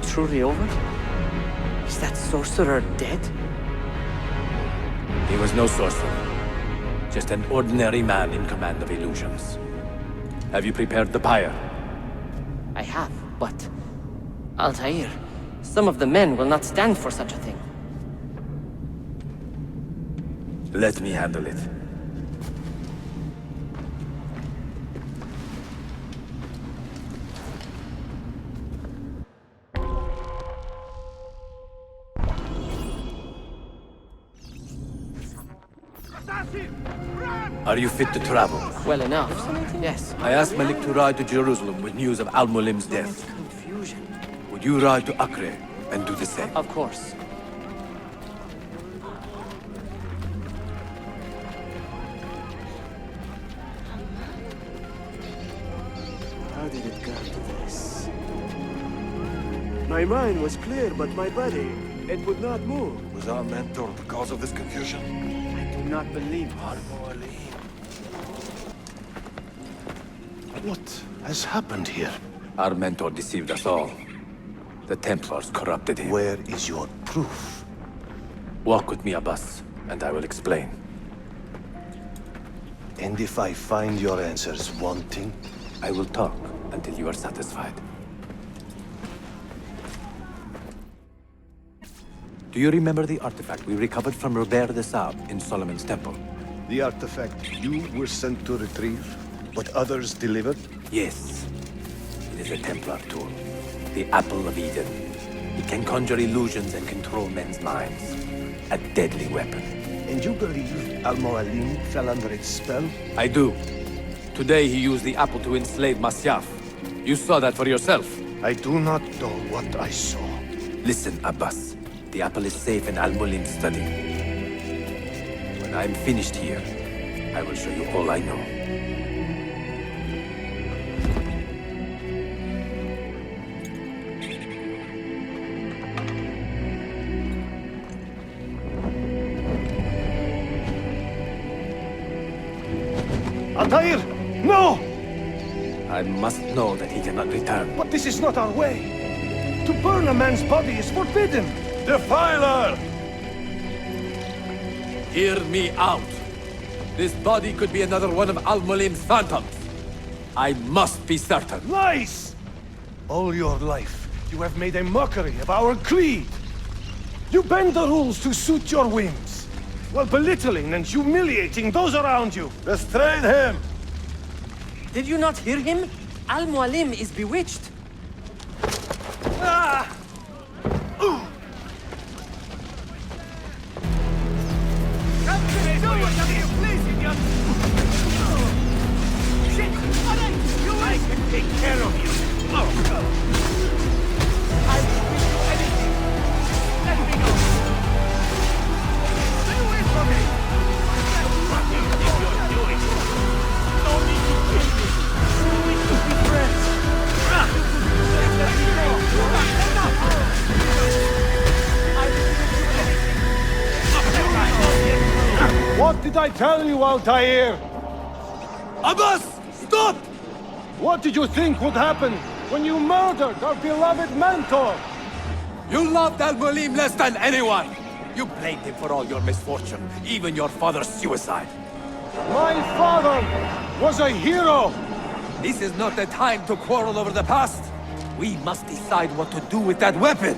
truly over? Is that sorcerer dead? He was no sorcerer. Just an ordinary man in command of illusions. Have you prepared the pyre? I have, but... Altair, some of the men will not stand for such a thing. Let me handle it. Are you fit to travel? Well enough, yes. I asked Malik to ride to Jerusalem with news of Al-Mulim's death. Confusion. Would you ride to Acre and do the same? Of course. How did it come to this? My mind was clear, but my body, it would not move. Was our mentor the cause of this confusion? I do not believe What has happened here? Our mentor deceived us all. The Templars corrupted him. Where is your proof? Walk with me, Abbas, and I will explain. And if I find your answers wanting? I will talk until you are satisfied. Do you remember the artifact we recovered from Robert de Sab in Solomon's temple? The artifact you were sent to retrieve, but others delivered? Yes. It is a Templar tool. The Apple of Eden. It can conjure illusions and control men's minds. A deadly weapon. And you believe Al-Mualim fell under its spell? I do. Today he used the apple to enslave Masyaf. You saw that for yourself. I do not know what I saw. Listen, Abbas. The apple is safe in Al-Mulim's study. When I'm finished here, I will show you all I know. Altair! No! I must know that he cannot return. But this is not our way. To burn a man's body is forbidden. Defiler! Hear me out. This body could be another one of Al-Mulim's phantoms. I must be certain. Lies! All your life, you have made a mockery of our creed. You bend the rules to suit your whims, while belittling and humiliating those around you. Restrain him! Did you not hear him? Al-Mualim is bewitched. Ah! I can take care of you. I will do anything. Let me go. Stay away from me. What do you think you're doing? No need to kill me. We should be friends. Let me go. Enough. I will do anything. What did I tell you, Altair? Abbas! Stop! What did you think would happen when you murdered our beloved mentor? You loved Al-Mulim less than anyone! You blamed him for all your misfortune, even your father's suicide. My father was a hero! This is not the time to quarrel over the past. We must decide what to do with that weapon.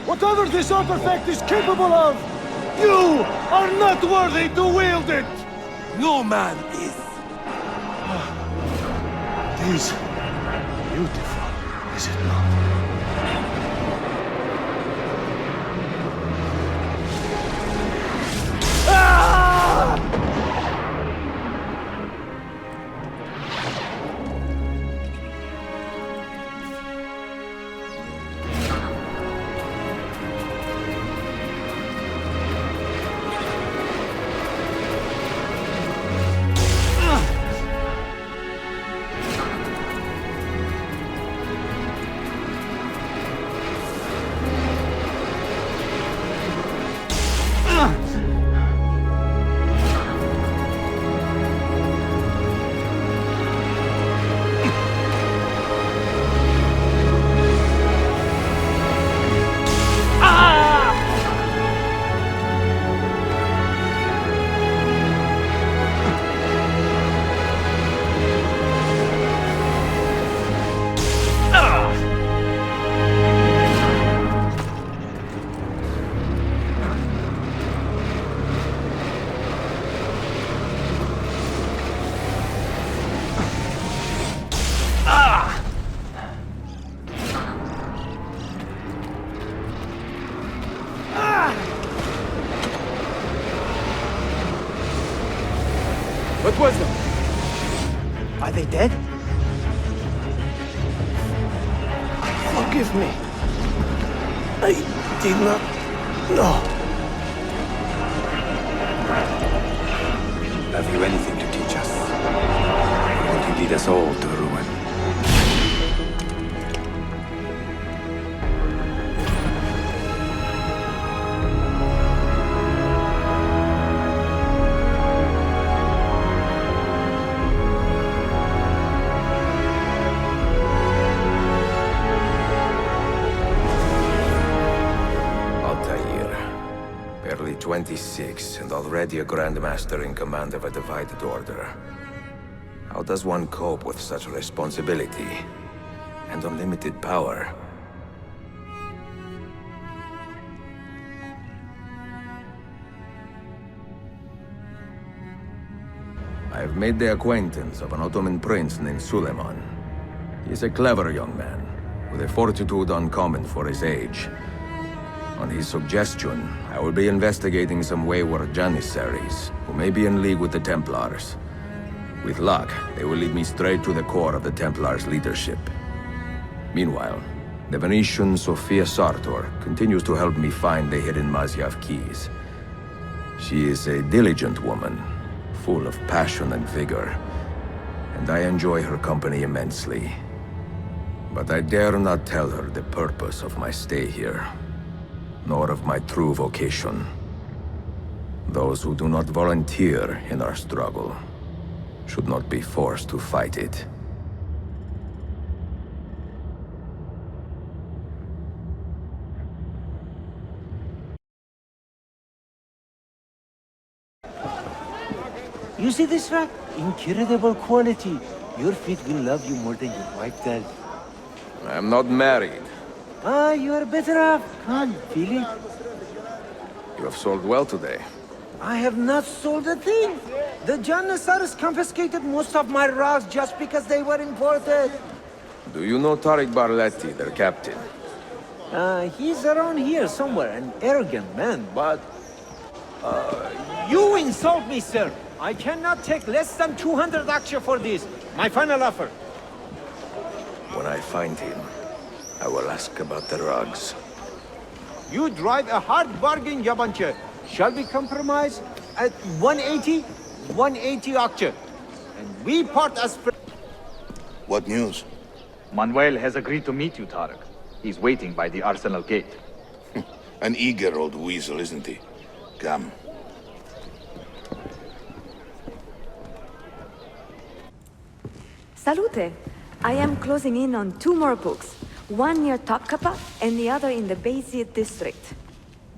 Whatever this artifact is capable of, you are not worthy to wield it! No man is. It is beautiful, is it not? What was them? Are they dead? Forgive me. I did not know. Have you anything to teach us? Or will you lead us all to ruin? Altair. Barely 26 and already a Grandmaster in command of a divided order. How does one cope with such responsibility and unlimited power? I have made the acquaintance of an Ottoman prince named Suleiman. He is a clever young man, with a fortitude uncommon for his age. On his suggestion, I will be investigating some wayward Janissaries, who may be in league with the Templars. With luck, they will lead me straight to the core of the Templars' leadership. Meanwhile, the Venetian Sofia Sartor continues to help me find the hidden Masyaf keys. She is a diligent woman, full of passion and vigor, and I enjoy her company immensely. But I dare not tell her the purpose of my stay here, nor of my true vocation. Those who do not volunteer in our struggle should not be forced to fight it. You see this rack? Incredible quality. Your feet will love you more than your wife does. I am not married. Ah, you are better off. Come, feel it. You have sold well today. I have not sold a thing. The Janissaries confiscated most of my rocks just because they were imported. Do you know Tariq Barletti, their captain? He's around here somewhere, an arrogant man, but... You insult me, sir! I cannot take less than 200 aksha for this. My final offer. When I find him, I will ask about the rugs. You drive a hard bargain, Yabanche. Shall we compromise at 180? 180 aksha. And we part as... What news? Manuel has agreed to meet you, Tariq. He's waiting by the Arsenal gate. An eager old weasel, isn't he? Come. Salute! I am closing in on 2 more books. One near Topkapı and the other in the Bayezid district.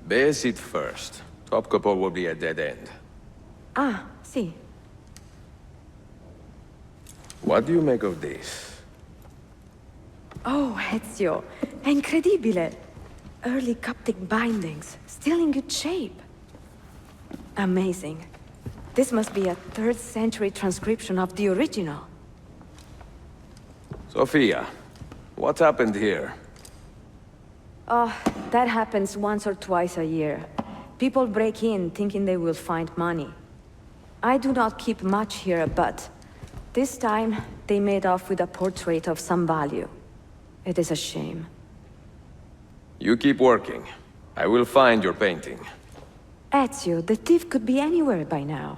Bayezid first. Topkapı will be a dead end. Ah, see. What do you make of this? Oh, Ezio. Incredibile. Early Coptic bindings, still in good shape. Amazing. This must be a 3rd century transcription of the original. Sophia, what happened here? Oh, that happens once or twice a year. People break in thinking they will find money. I do not keep much here, but this time they made off with a portrait of some value. It is a shame. You keep working. I will find your painting. Ezio, the thief could be anywhere by now.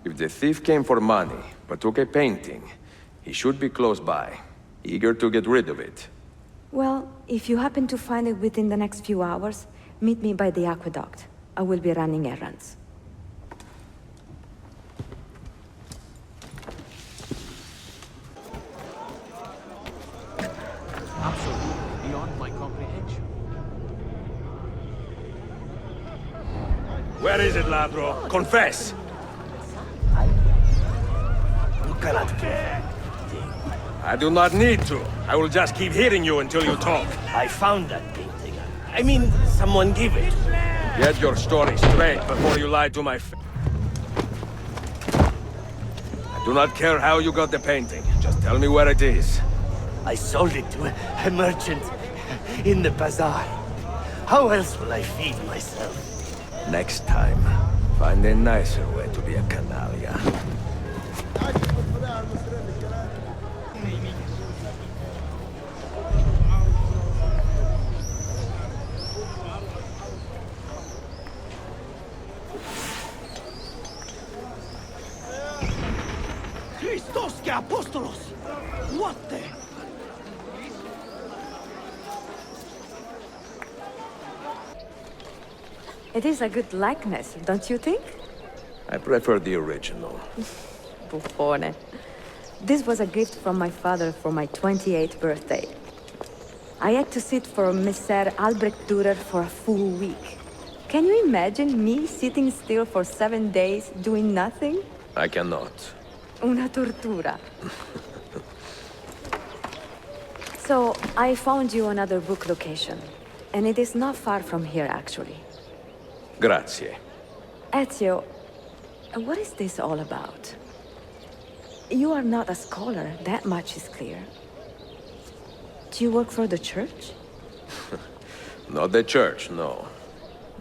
If the thief came for money, but took a painting, he should be close by, eager to get rid of it. Well, if you happen to find it within the next few hours, meet me by the aqueduct. I will be running errands. Absolutely beyond my comprehension. Where is it, Ladro? Confess! You cannot kill. I do not need to. I will just keep hitting you until you talk. I found that painting. I mean, someone gave it. Get your story straight before you lie to my face. I do not care how you got the painting. Just tell me where it is. I sold it to a merchant in the bazaar. How else will I feed myself? Next time, find a nicer way to be a canalya. Christos και Apostolos! What the? It is a good likeness, don't you think? I prefer the original. Buffone. This was a gift from my father for my 28th birthday. I had to sit for Messer Albrecht Dürer for a full week. Can you imagine me sitting still for 7 days, doing nothing? I cannot. Una tortura. So, I found you another book location. And it is not far from here, actually. Grazie. Ezio, what is this all about? You are not a scholar, that much is clear. Do you work for the church? Not the church, no.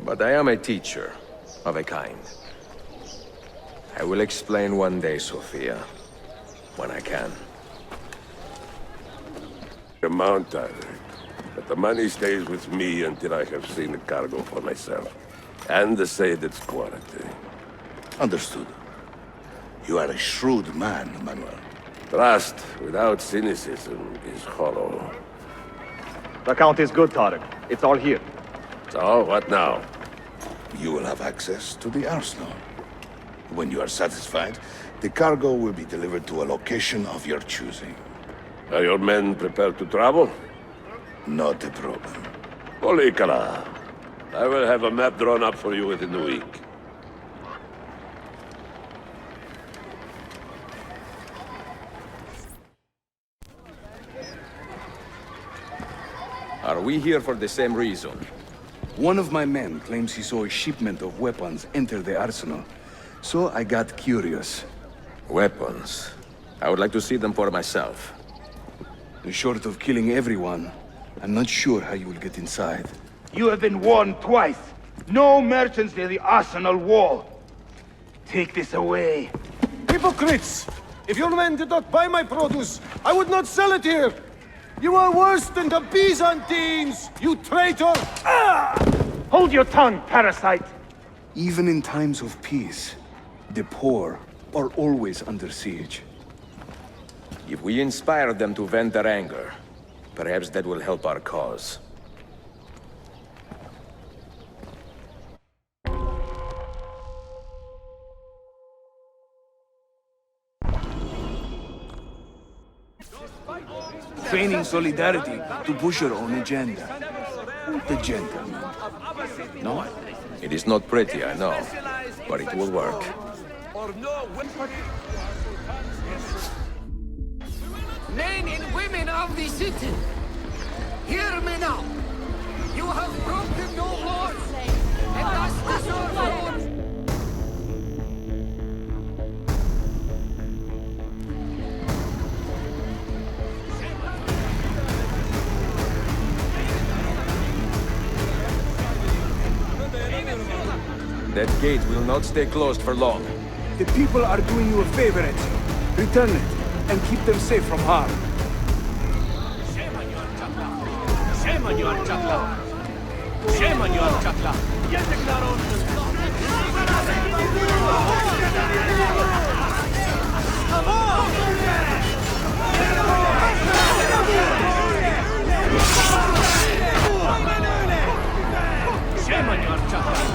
But I am a teacher, of a kind. I will explain one day, Sophia. When I can. The mountain. But the money stays with me until I have seen the cargo for myself. And the Said's quality. Understood. You are a shrewd man, Manuel. Trust without cynicism is hollow. The count is good, Tarek. It's all here. So, what now? You will have access to the arsenal. When you are satisfied, the cargo will be delivered to a location of your choosing. Are your men prepared to travel? Not a problem. Polikala. I will have a map drawn up for you within the week. Are we here for the same reason? One of my men claims he saw a shipment of weapons enter the arsenal. So I got curious. Weapons. I would like to see them for myself. Short of killing everyone, I'm not sure how you will get inside. You have been warned twice. No merchants near the arsenal wall. Take this away. Hypocrites! If your men did not buy my produce, I would not sell it here! You are worse than the Byzantines, you traitor! Hold your tongue, parasite! Even in times of peace, the poor are always under siege. If we inspire them to vent their anger, perhaps that will help our cause. Feigning solidarity to push your own agenda. The gentleman. No? It is not pretty, I know, but it will work. Men and women of the city, hear me now. You have broken your laws, and thus deserve war. That gate will not stay closed for long. The people are doing you a favor, Ezio. Return it, and keep them safe from harm. Shame on you, Chakla! Shame on you, Chakla! Shame on you, Chakla! Shame on you, Chakla!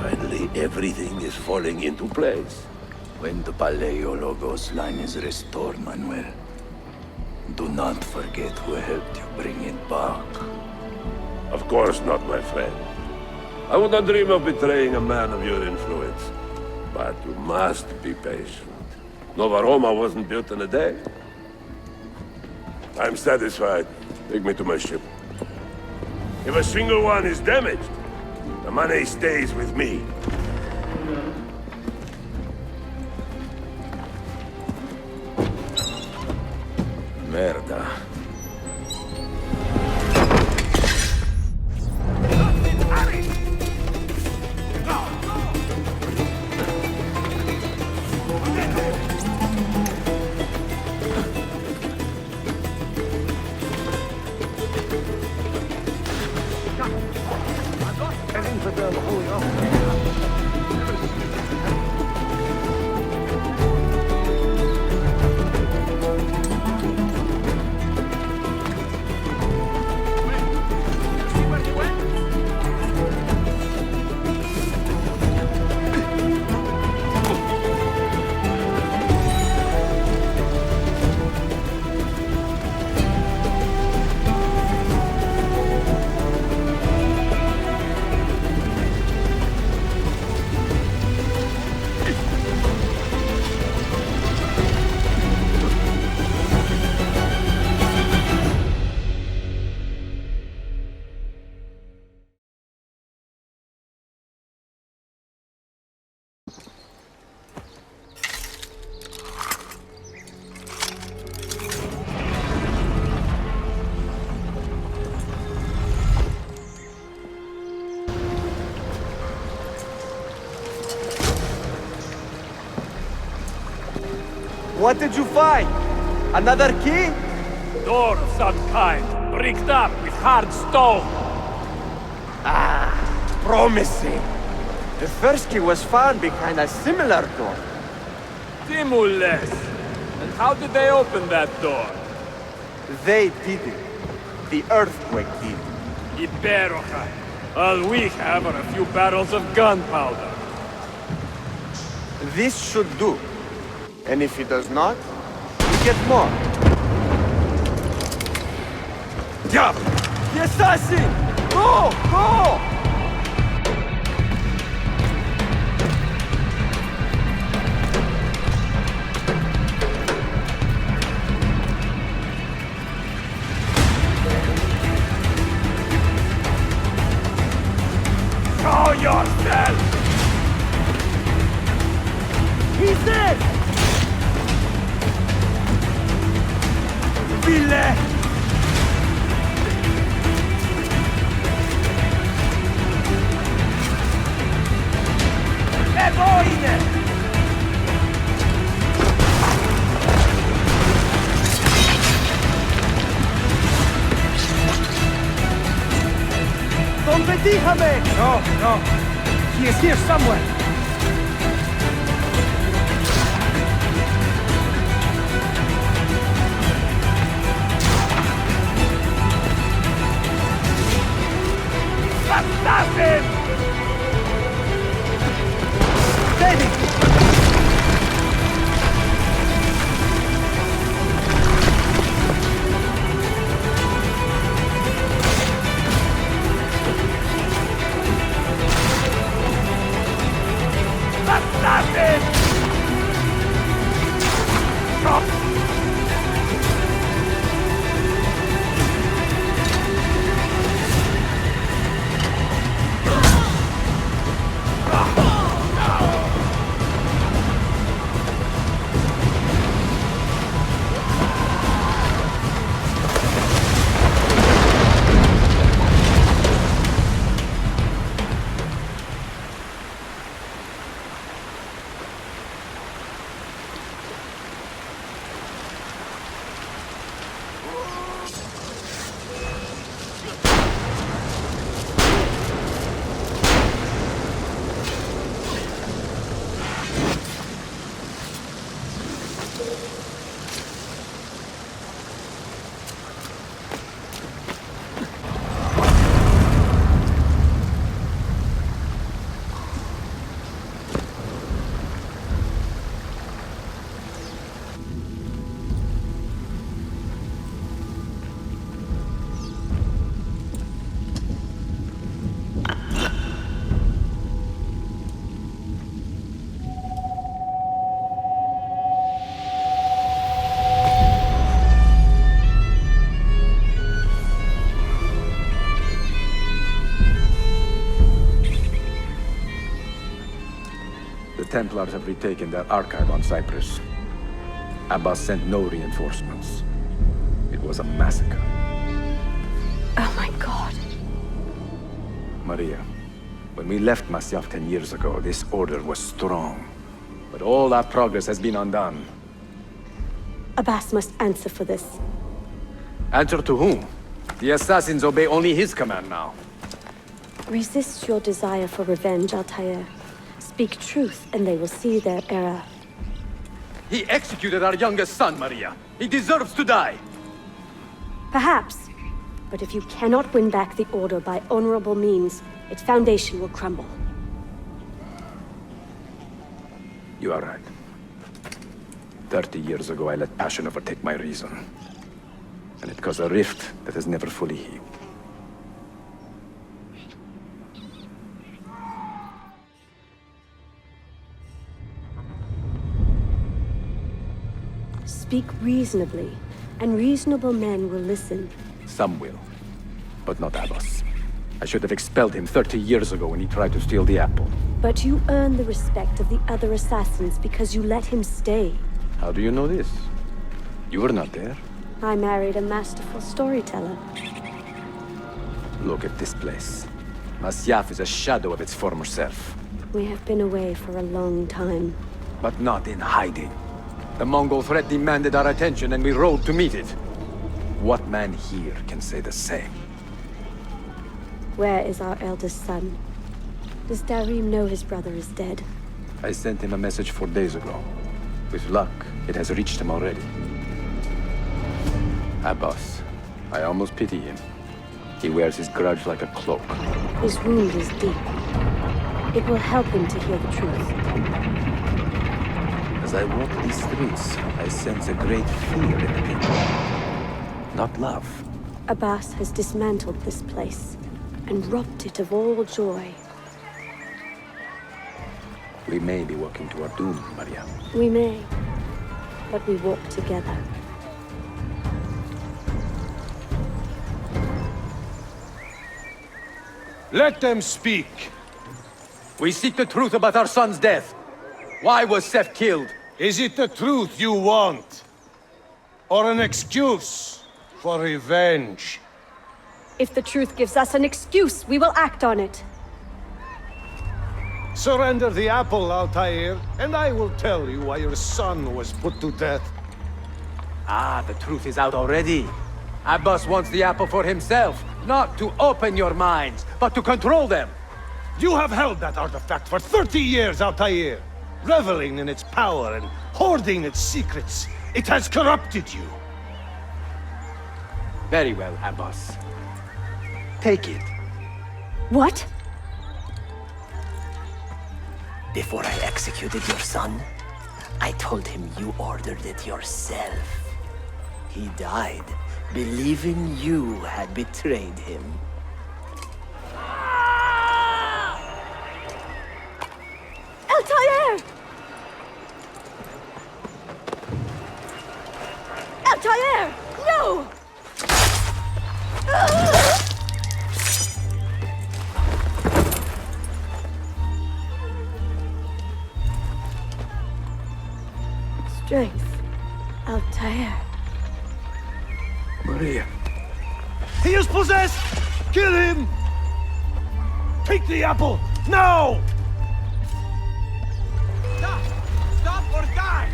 Finally, everything is falling into place. When the Paleologos line is restored, Manuel, do not forget who helped you bring it back. Of course not, my friend. I would not dream of betraying a man of your influence. But you must be patient. Nova Roma wasn't built in a day. I'm satisfied. Take me to my ship. If a single one is damaged, the money stays with me. Merda. What did you find? Another key? Door of some kind, bricked up with hard stone. Ah, promising. The first key was found behind a similar door. Timules. And how did they open that door? They did it. The earthquake did. Iberoja. All we have are a few barrels of gunpowder. This should do. And if it does not, we get more. Jump! The assassin! Go! Go! Show yourself! He's dead! Ville! Egoine! Competijame! No, no. He is here somewhere. Assassin! Steady! Assassin! Stop! The Templars have retaken their archive on Cyprus. Abbas sent no reinforcements. It was a massacre. Oh my god. Maria, when we left Masyaf 10 years ago, this order was strong. But all our progress has been undone. Abbas must answer for this. Answer to whom? The assassins obey only his command now. Resist your desire for revenge, Altair. Speak truth, and they will see their error. He executed our youngest son, Maria. He deserves to die. Perhaps. But if you cannot win back the Order by honorable means, its foundation will crumble. You are right. 30 years ago, I let passion overtake my reason. And it caused a rift that has never fully healed. Speak reasonably, and reasonable men will listen. Some will, but not Abbas. I should have expelled him 30 years ago when he tried to steal the apple. But you earn the respect of the other assassins because you let him stay. How do you know this? You were not there. I married a masterful storyteller. Look at this place. Masyaf is a shadow of its former self. We have been away for a long time. But not in hiding. The Mongol threat demanded our attention and we rode to meet it. What man here can say the same? Where is our eldest son? Does Darim know his brother is dead? I sent him a message 4 days ago. With luck, it has reached him already. Abbas, I almost pity him. He wears his grudge like a cloak. His wound is deep. It will help him to hear the truth. As I walk these streets, I sense a great fear in the people. Not love. Abbas has dismantled this place and robbed it of all joy. We may be walking to our doom, Maria. We may, but we walk together. Let them speak. We seek the truth about our son's death. Why was Seth killed? Is it the truth you want? Or an excuse for revenge? If the truth gives us an excuse, we will act on it. Surrender the apple, Altair, and I will tell you why your son was put to death. Ah, the truth is out already. Abbas wants the apple for himself, not to open your minds, but to control them. You have held that artifact for 30 years, Altair, reveling in its power and hoarding its secrets. It has corrupted you. Very well, Abbas. Take it. What? Before I executed your son, I told him you ordered it yourself. He died, believing you had betrayed him. Altair! Altair! No! Strength. Altair. Maria. He is possessed! Kill him! Take the apple, now! Stop! Stop or die!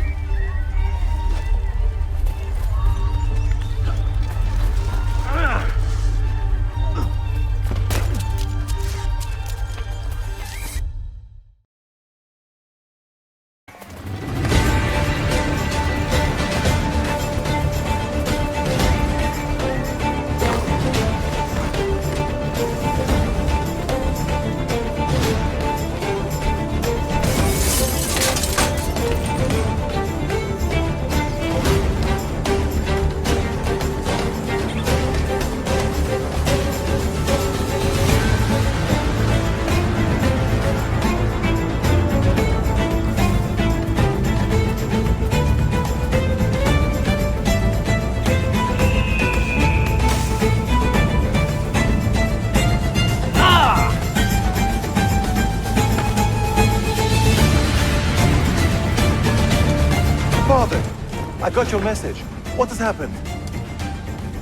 I got your message. What has happened?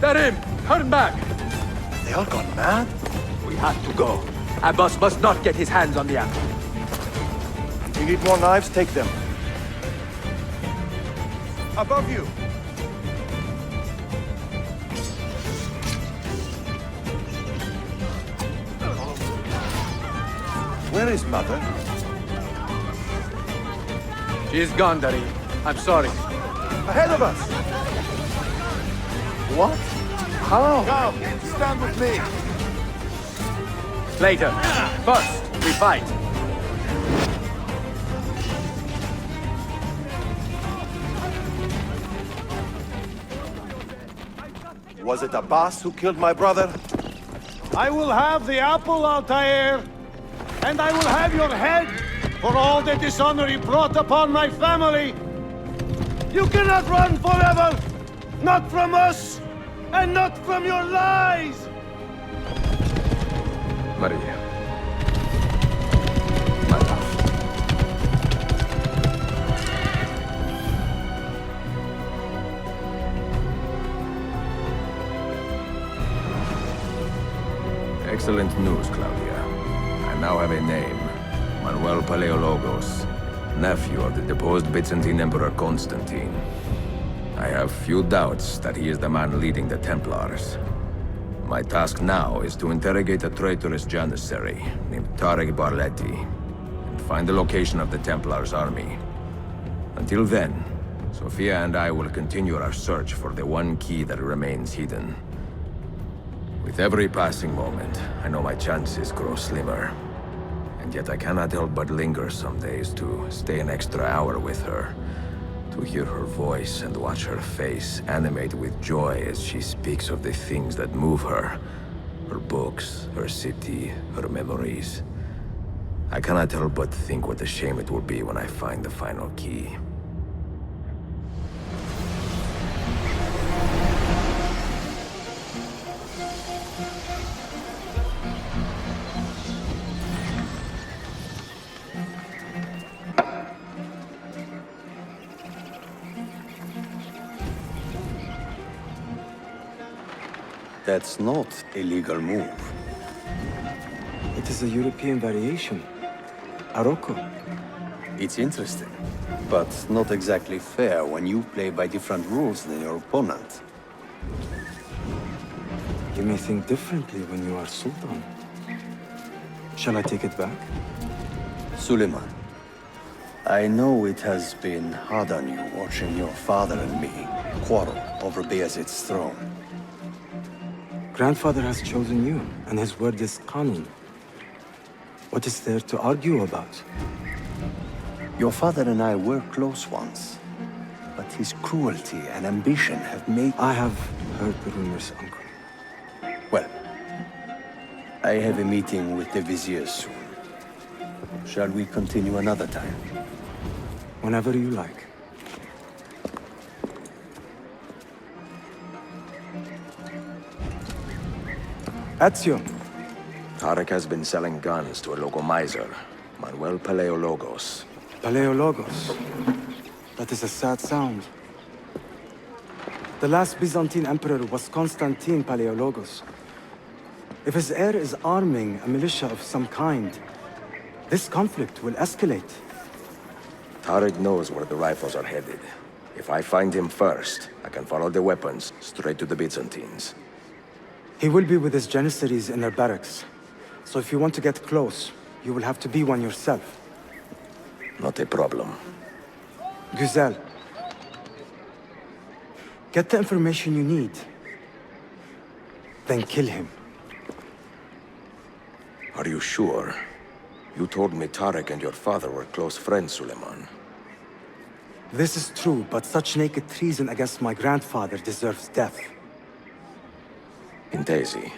They're in! Turn back! They all gone mad? We have to go. Abbas must not get his hands on the apple. You need more knives? Take them. Above you. Where is Mother? She's gone, Dari. I'm sorry. Ahead of us! What? How? Come, stand with me. Later. First, we fight. Was it Abbas who killed my brother? I will have the apple, Altair, and I will have your head for all the dishonor you brought upon my family. You cannot run forever, not from us, and not from your lies! Maria. My love. Excellent news, Claudia. I now have a name. Manuel Paleologos, nephew of the deposed Byzantine Emperor Constantine. I have few doubts that he is the man leading the Templars. My task now is to interrogate a traitorous janissary named Tarek Barletti and find the location of the Templars' army. Until then, Sophia and I will continue our search for the one key that remains hidden. With every passing moment, I know my chances grow slimmer. And yet I cannot help but linger some days to stay an extra hour with her. To hear her voice and watch her face animate with joy as she speaks of the things that move her. Her books, her city, her memories. I cannot help but think what a shame it will be when I find the final key. That's not a legal move. It is a European variation. Arocco. It's interesting, but not exactly fair when you play by different rules than your opponent. You may think differently when you are Sultan. Shall I take it back? Suleiman, I know it has been hard on you watching your father and me quarrel over Bayezid's throne. Grandfather has chosen you, and his word is Qanun. What is there to argue about? Your father and I were close once, but his cruelty and ambition have made... I have heard the rumors, Uncle. Well, I have a meeting with the Vizier soon. Shall we continue another time? Whenever you like. Ezio. Tarek has been selling guns to a local miser, Manuel Paleologos. Paleologos. That is a sad sound. The last Byzantine emperor was Constantine Paleologos. If his heir is arming a militia of some kind, this conflict will escalate. Tarek knows where the rifles are headed. If I find him first, I can follow the weapons straight to the Byzantines. He will be with his janissaries in their barracks. So if you want to get close, you will have to be one yourself. Not a problem. Güzel. Get the information you need. Then kill him. Are you sure? You told me Tarek and your father were close friends, Suleiman. This is true, but such naked treason against my grandfather deserves death. Intesi.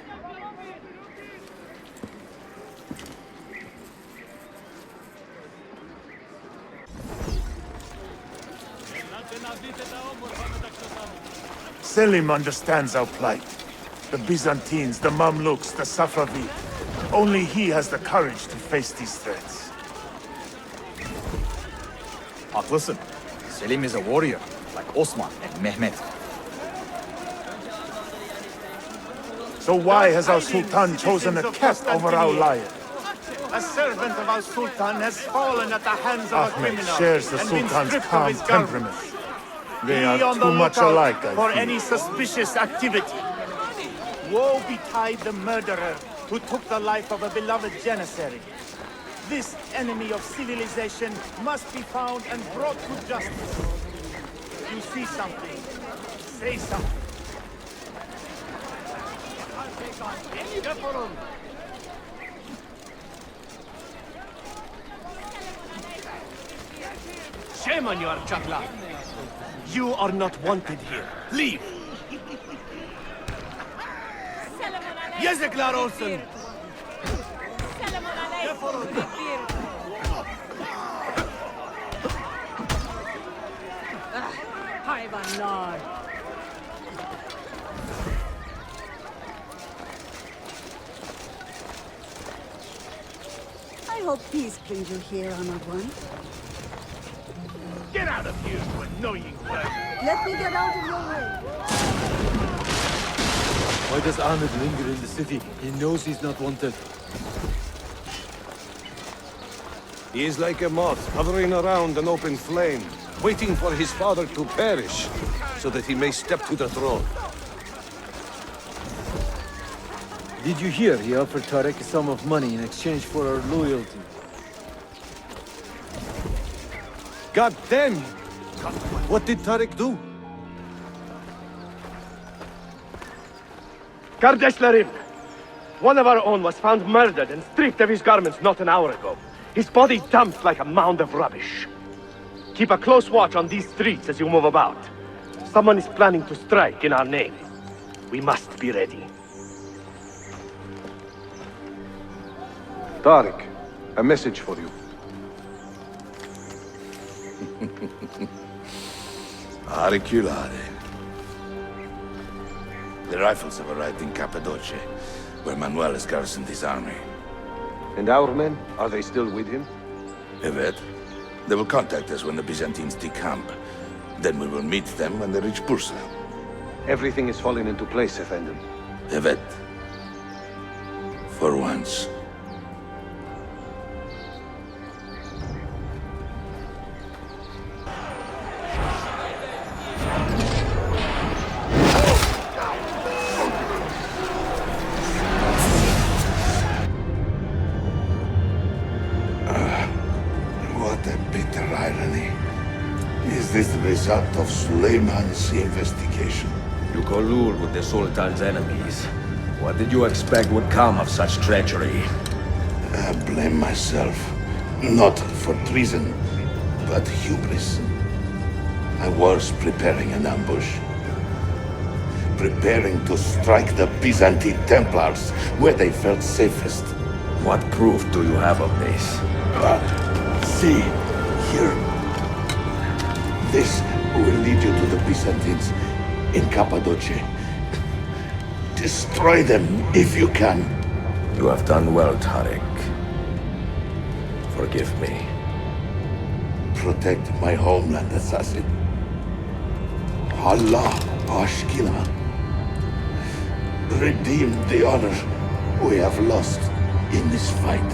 Selim understands our plight. The Byzantines, the Mamluks, the Safavid. Only he has the courage to face these threats. Haklısın. Selim is a warrior. like Osman and Mehmet. So why has our Sultan chosen a cat over our lion? A servant of our Sultan has fallen at the hands of a Ahmed criminal shares the and been Sultan's stripped of calm his garments. temperament. They Be are on the too much lookout alike, I for fear. any suspicious activity. Woe betide the murderer who took the life of a beloved janissary. This enemy of civilization must be found and brought to justice. You see something, say something. Shame on you, Archakla. You are not wanted here. Leave! Yazıklar olsun! Hayvanlar! I hope peace brings you here, Honored One. Get out of here, you annoying bird! Let me get out of your way. Why does Ahmed linger in the city? He knows he's not wanted. He is like a moth hovering around an open flame, waiting for his father to perish, so that he may step to the throne. Did you hear he offered Tarek a sum of money in exchange for our loyalty? God damn you! What did Tarek do? Kardeşlerim! One of our own was found murdered and stripped of his garments not an hour ago. His body dumped like a mound of rubbish. Keep a close watch on these streets as you move about. Someone is planning to strike in our name. We must be ready. Tarek, a message for you. Auriculare. The rifles have arrived in Cappadocia, where Manuel has garrisoned his army. And our men, are they still with him? Evet. They will contact us when the Byzantines decamp. Then we will meet them when they reach Bursa. Everything is falling into place, Effendim. Evet. For once. What a bitter irony. Is this the result of Suleiman's investigation? You collude with the Sultan's enemies. What did you expect would come of such treachery? I blame myself. Not for treason, but hubris. I was preparing an ambush. Preparing to strike the Byzantine templars where they felt safest. What proof do you have of this? See, here. This will lead you to the Byzantines in Cappadocia. Destroy them if you can. You have done well, Tarek. Forgive me. Protect my homeland, assassin. Allah Ashkila. Redeem the honor we have lost in this fight.